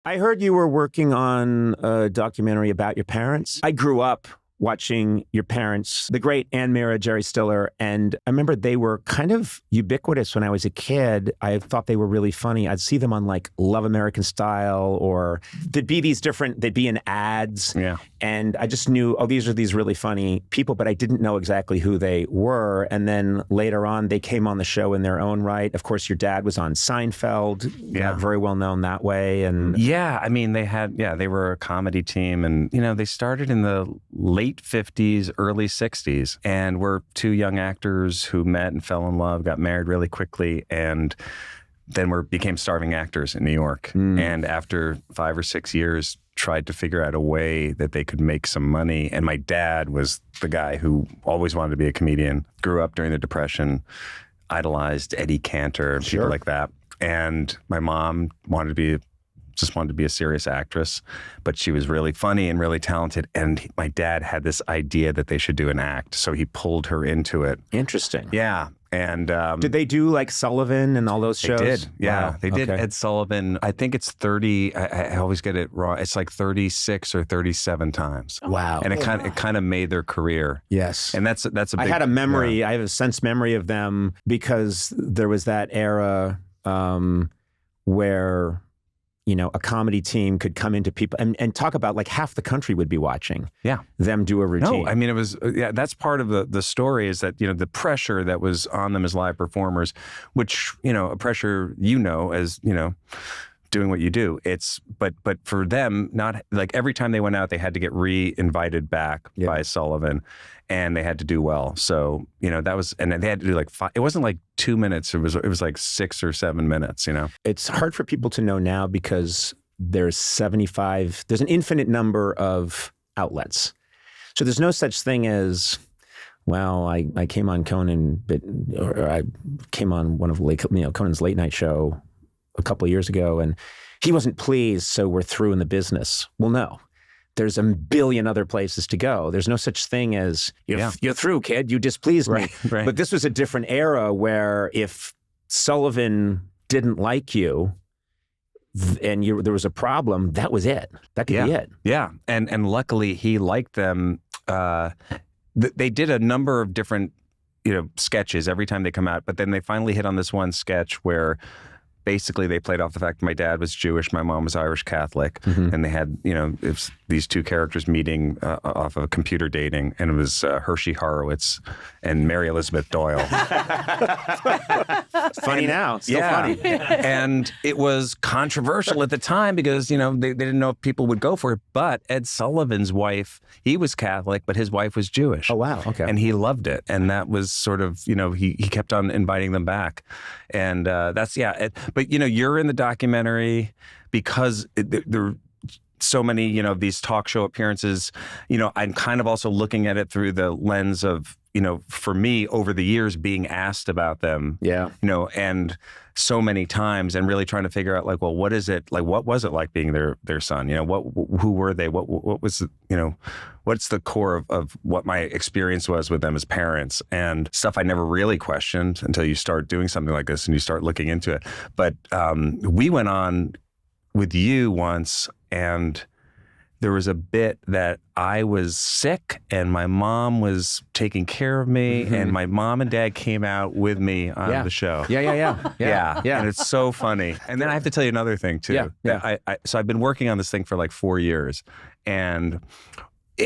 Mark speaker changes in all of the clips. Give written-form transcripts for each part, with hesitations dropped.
Speaker 1: I heard you were working on a documentary about your parents. I grew up watching your parents, the great Ann Mira, Jerry Stiller, and I remember they were kind of ubiquitous when I was a kid. I thought they were really funny. I'd see them on like Love American Style, or they'd be in ads.
Speaker 2: Yeah.
Speaker 1: And I just knew, oh, these are these really funny people, but I didn't know exactly who they were. And then later on, they came on the show in their own right. Of course, your dad was on Seinfeld, very well known that way. And
Speaker 2: yeah, I mean, they were a comedy team, and they started in the late 50s, early 60s, and were two young actors who met and fell in love, got married really quickly, and then became starving actors in New York. And after 5 or 6 years, tried to figure out a way that they could make some money. And my dad was the guy who always wanted to be a comedian, grew up during the Depression, idolized Eddie Cantor, people like that. And my mom just wanted to be a serious actress, but she was really funny and really talented. And my dad had this idea that they should do an act. So he pulled her into it.
Speaker 1: Interesting.
Speaker 2: Yeah. And
Speaker 1: did they do like Sullivan and all those shows?
Speaker 2: They did. Yeah.
Speaker 1: Wow.
Speaker 2: They did Ed Sullivan. I think it's 30. I always get it wrong. It's like 36 or 37 times.
Speaker 1: Wow.
Speaker 2: And it kind of made their career.
Speaker 1: Yes.
Speaker 2: And that's a big,
Speaker 1: I had a memory. I have a sense memory of them because there was that era where a comedy team could come into people and talk about like half the country would be watching them do a routine.
Speaker 2: No, I mean, it was, that's part of the story is that, the pressure that was on them as live performers, which, a pressure, as, doing what you do. But for them, not like every time they went out, they had to get re-invited back by Sullivan, and they had to do well. So, that was, and they had to do like it wasn't like 2 minutes. It was like 6 or 7 minutes,
Speaker 1: It's hard for people to know now because there's an infinite number of outlets. So there's no such thing as, well, I came on Conan, or I came on one of Conan's late night show a couple of years ago, and he wasn't pleased, so we're through in the business. Well, no. There's a billion other places to go. There's no such thing as, you're through, kid, you displeased me.
Speaker 2: Right.
Speaker 1: But this was a different era where if Sullivan didn't like you, and there was a problem, that was it. That could be it.
Speaker 2: Yeah, and luckily he liked them. They did a number of different, sketches every time they come out, but then they finally hit on this one sketch where basically they played off the fact that my dad was Jewish, my mom was Irish Catholic, and they had, it was these two characters meeting off of computer dating, and it was Hershey Horowitz and Mary Elizabeth Doyle.
Speaker 1: Funny now, still funny.
Speaker 2: And it was controversial at the time because, they didn't know if people would go for it, but Ed Sullivan's wife, he was Catholic, but his wife was Jewish.
Speaker 1: Oh, wow, okay.
Speaker 2: And he loved it, and that was sort of, he kept on inviting them back. And that's, but, you're in the documentary because there are so many, these talk show appearances. I'm kind of also looking at it through the lens of, for me over the years being asked about them, and so many times and really trying to figure out like, well, what is it like? What was it like being their son? Who were they? What was, what's the core of what my experience was with them as parents, and stuff I never really questioned until you start doing something like this and you start looking into it. But we went on with you once, and there was a bit that I was sick and my mom was taking care of me, and my mom and dad came out with me on the show.
Speaker 1: Yeah.
Speaker 2: And it's so funny. And then I have to tell you another thing too. So I've been working on this thing for like 4 years, and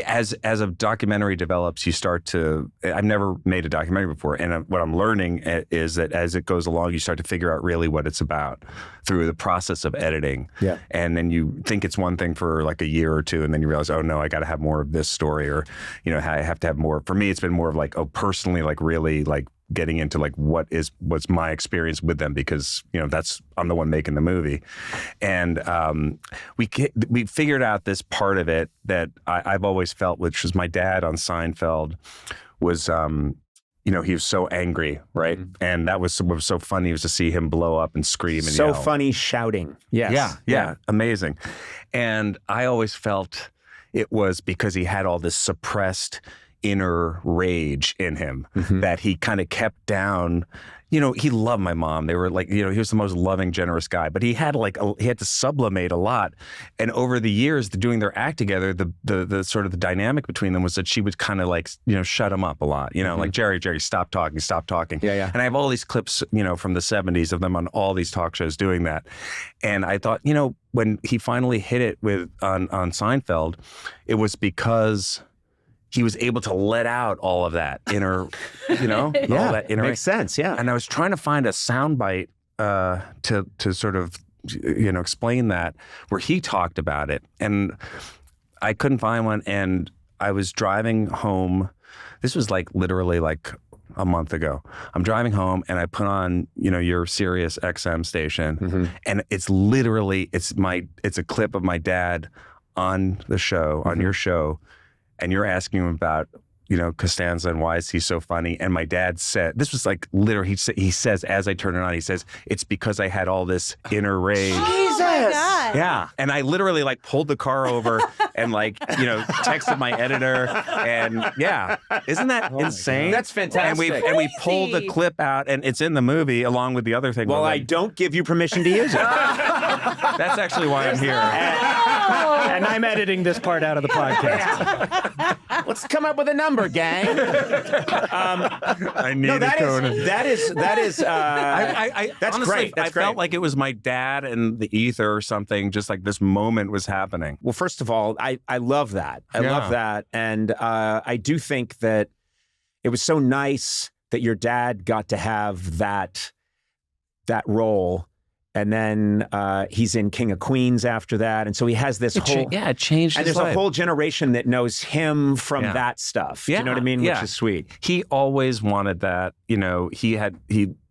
Speaker 2: as a documentary develops, you start to, I've never made a documentary before. And what I'm learning is that as it goes along, you start to figure out really what it's about through the process of editing. Yeah. And then you think it's one thing for like a year or two, and then you realize, oh no, I got to have more of this story, or, I have to have more. For me, it's been more of like, personally, like really like getting into like what's my experience with them, because I'm the one making the movie. And we figured out this part of it that I've always felt, which was my dad on Seinfeld was he was so angry, right? And that was what was so funny, was to see him blow up and scream and yell.
Speaker 1: So funny shouting. Yes.
Speaker 2: Yeah, amazing. And I always felt it was because he had all this suppressed inner rage in him that he kind of kept down. You know, he loved my mom. They were like, you know, he was the most loving, generous guy. But he had he had to sublimate a lot. And over the years, doing their act together, the sort of the dynamic between them was that she would kind of like, you know, shut him up a lot. You know, like Jerry, stop talking.
Speaker 1: Yeah.
Speaker 2: And I have all these clips, you know, from the 70s of them on all these talk shows doing that. And I thought, you know, when he finally hit it on Seinfeld, it was because he was able to let out all of that inner, you know,
Speaker 1: Yeah,
Speaker 2: all that inner.
Speaker 1: makes sense. Yeah.
Speaker 2: And I was trying to find a soundbite to sort of, you know, explain that where he talked about it, and I couldn't find one. And I was driving home. This was like literally like a month ago. I'm driving home and I put on, you know, your Sirius XM station, and it's literally it's a clip of my dad on the show, on your show. And you're asking him about, you know, Costanza and why is he so funny? And my dad said, this was like literally, he says, as I turn it on, he says, it's because I had all this inner rage.
Speaker 3: Jesus! Oh my God.
Speaker 2: Yeah. And I literally like pulled the car over and like, you know, texted my editor. And yeah, isn't that insane?
Speaker 1: That's fantastic.
Speaker 2: And we pulled the clip out, and it's in the movie along with the other thing.
Speaker 1: Well, I don't give you permission to use it.
Speaker 2: That's actually why I'm here.
Speaker 4: And I'm editing this part out of the podcast.
Speaker 1: Let's come up with a number, gang.
Speaker 2: I need Conan.
Speaker 1: That is. That's
Speaker 2: honestly,
Speaker 1: great. That's
Speaker 2: I felt like it was my dad and the ether or something. Just like this moment was happening.
Speaker 1: Well, first of all, I love that. I love that, and I do think that it was so nice that your dad got to have that role. And then he's in King of Queens after that. And so he has this whole...
Speaker 2: it changed
Speaker 1: and
Speaker 2: his
Speaker 1: there's
Speaker 2: life.
Speaker 1: a whole generation that knows him from that stuff.
Speaker 2: Yeah.
Speaker 1: You know what I mean?
Speaker 2: Yeah.
Speaker 1: Which is sweet.
Speaker 2: He always wanted that. You know, he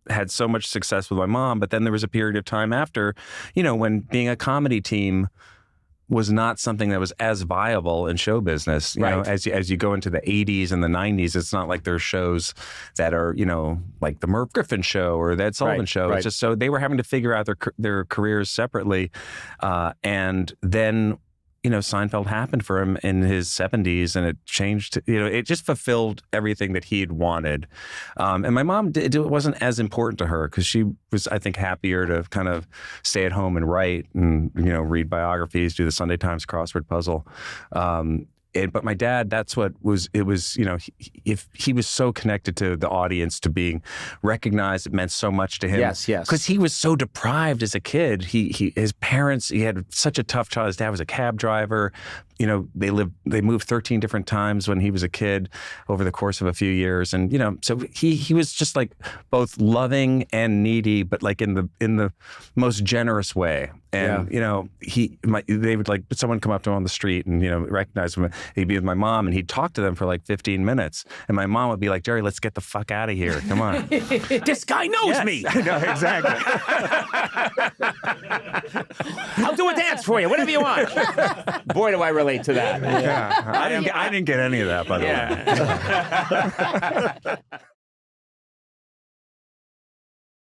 Speaker 2: had so much success with my mom, but then there was a period of time after, you know, when being a comedy team was not something that was as viable in show business. You know, as you go into the 80s and the 90s, it's not like there's shows that are, you know, like the Merv Griffin show or the Ed Sullivan show. It's just so they were having to figure out their careers separately. And then, you know, Seinfeld happened for him in his 70s, and it changed, you know, it just fulfilled everything that he'd wanted. And my mom, it wasn't as important to her because she was, I think, happier to kind of stay at home and write and, you know, read biographies, do the Sunday Times crossword puzzle. But my dad, that's what it was, you know, if he was so connected to the audience, to being recognized, it meant so much to him.
Speaker 1: Yes.
Speaker 2: Because he was so deprived as a kid. His parents, he had such a tough child. His dad was a cab driver. You know, they moved 13 different times when he was a kid over the course of a few years. And, you know, so he was just like both loving and needy, but like in the most generous way. And, you know, they would like, someone come up to him on the street and, you know, recognize him. He'd be with my mom and he'd talk to them for like 15 minutes. And my mom would be like, Jerry, let's get the fuck out of here. Come on.
Speaker 1: This guy knows me.
Speaker 2: No, exactly.
Speaker 1: I'll do a dance for you, whatever you want. Boy, do I relate to that.
Speaker 2: Yeah. I didn't get any of that, by the way.